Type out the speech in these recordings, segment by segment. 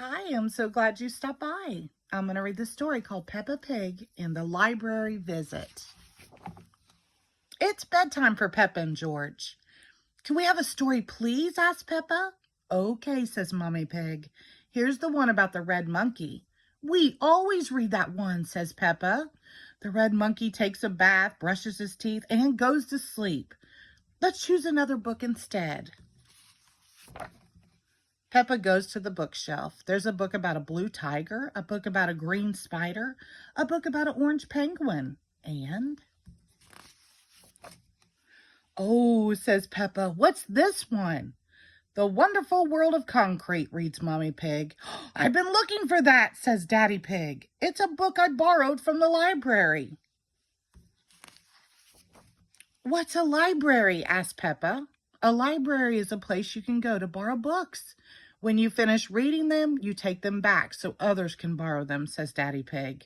Hi, I'm so glad you stopped by. I'm going to read the story called Peppa Pig and the Library Visit. It's bedtime for Peppa and George. Can we have a story, please? Asked Peppa. Okay, says Mommy Pig. Here's the one about the red monkey. We always read that one, says Peppa. The red monkey takes a bath, brushes his teeth, and goes to sleep. Let's choose another book instead. Peppa goes to the bookshelf. There's a book about a blue tiger, a book about a green spider, a book about an orange penguin, and... Oh, says Peppa, what's this one? The Wonderful World of Concrete, reads Mommy Pig. I've been looking for that, says Daddy Pig. It's a book I borrowed from the library. What's a library? Asked Peppa. A library is a place you can go to borrow books. When you finish reading them, you take them back so others can borrow them, says Daddy Pig.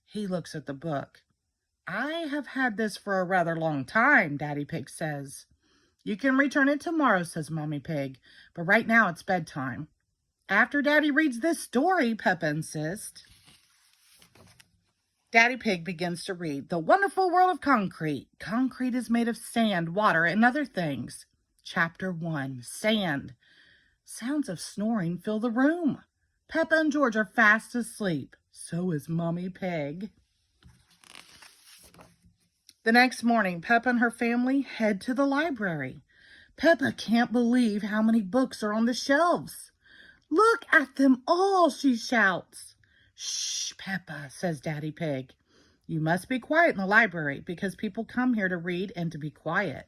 He looks at the book. I have had this for a rather long time, Daddy Pig says. You can return it tomorrow, says Mommy Pig, but right now it's bedtime. After Daddy reads this story, Peppa insists. Daddy Pig begins to read The Wonderful World of Concrete. Concrete is made of sand, water, and other things. Chapter 1, Sand. Sounds of snoring fill the room. Peppa and George are fast asleep. So is Mommy Pig. The next morning, Peppa and her family head to the library. Peppa can't believe how many books are on the shelves. Look at them all, she shouts. Shh, Peppa, says Daddy Pig. You must be quiet in the library because people come here to read and to be quiet.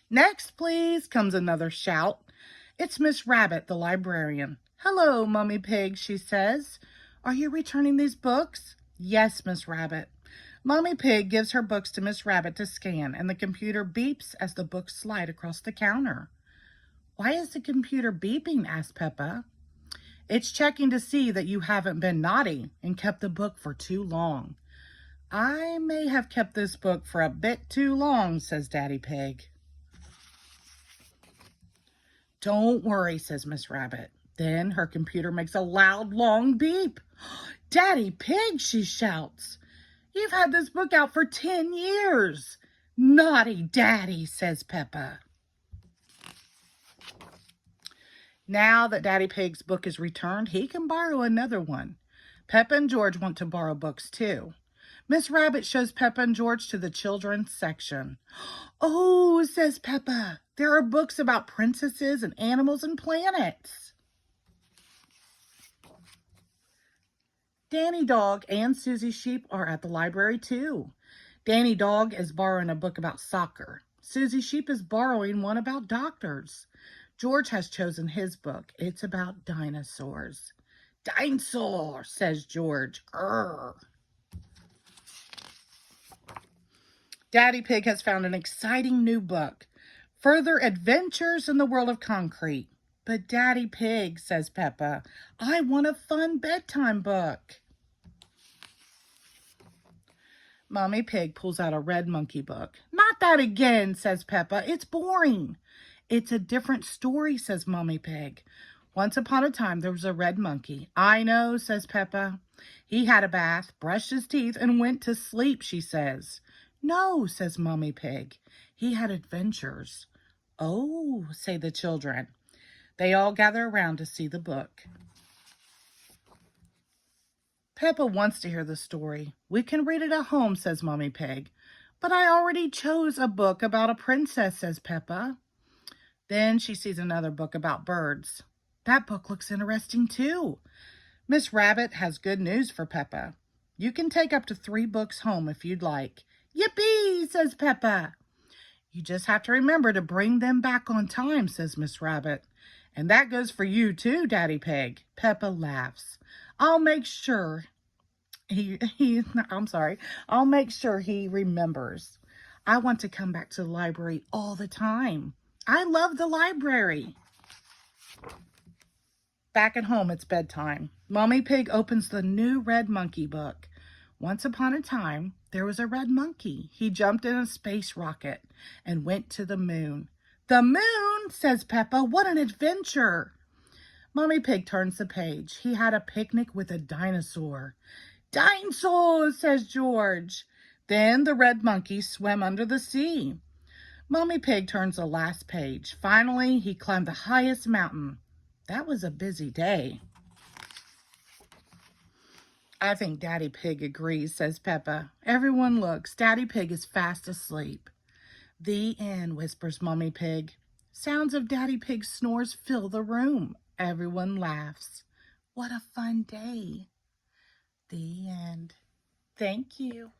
Next, please, comes another shout. It's Miss Rabbit, the librarian. Hello, Mommy Pig, she says. Are you returning these books? Yes, Miss Rabbit. Mommy Pig gives her books to Miss Rabbit to scan, and the computer beeps as the books slide across the counter. Why is the computer beeping? Asked Peppa. It's checking to see that you haven't been naughty and kept the book for too long. I may have kept this book for a bit too long, says Daddy Pig. Don't worry, says Miss Rabbit. Then her computer makes a loud, long beep. Daddy Pig, she shouts. You've had this book out for 10 years. Naughty Daddy, says Peppa. Now that Daddy Pig's book is returned, he can borrow another one. Peppa and George want to borrow books too. Miss Rabbit shows Peppa and George to the children's section. Oh, says Peppa, there are books about princesses and animals and planets. Danny Dog and Susie Sheep are at the library too. Danny Dog is borrowing a book about soccer. Susie Sheep is borrowing one about doctors. George has chosen his book. It's about dinosaurs. Dinosaur, says George. Grr. Daddy Pig has found an exciting new book, Further Adventures in the World of Concrete. But Daddy Pig, says Peppa, I want a fun bedtime book. Mommy Pig pulls out a red monkey book. Not that again, says Peppa. It's boring. It's a different story, says Mommy Pig. Once upon a time, there was a red monkey. I know, says Peppa. He had a bath, brushed his teeth, and went to sleep, she says. No, says Mommy Pig. He had adventures. Oh, say the children. They all gather around to see the book. Peppa wants to hear the story. We can read it at home, says Mommy Pig. But I already chose a book about a princess, says Peppa. Then she sees another book about birds. That book looks interesting too. Miss Rabbit has good news for Peppa. You can take up to 3 books home if you'd like. Yippee, says Peppa. You just have to remember to bring them back on time, says Miss Rabbit. And that goes for you too, Daddy Pig. Peppa laughs. I'll make sure I'll make sure he remembers. I want to come back to the library all the time. I love the library. Back at home, it's bedtime. Mommy Pig opens the new red monkey book. Once upon a time, there was a red monkey. He jumped in a space rocket and went to the moon. The moon, fun, says Peppa. What an adventure. Mommy Pig turns the page. He had a picnic with a dinosaur. Dinosaurs, says George. Then the red monkey swam under the sea. Mommy Pig turns the last page. Finally, he climbed the highest mountain. That was a busy day. I think Daddy Pig agrees, says Peppa. Everyone looks. Daddy Pig is fast asleep. The end, whispers Mommy Pig. Sounds of Daddy Pig's snores fill the room. Everyone laughs. What a fun day. The end. Thank you.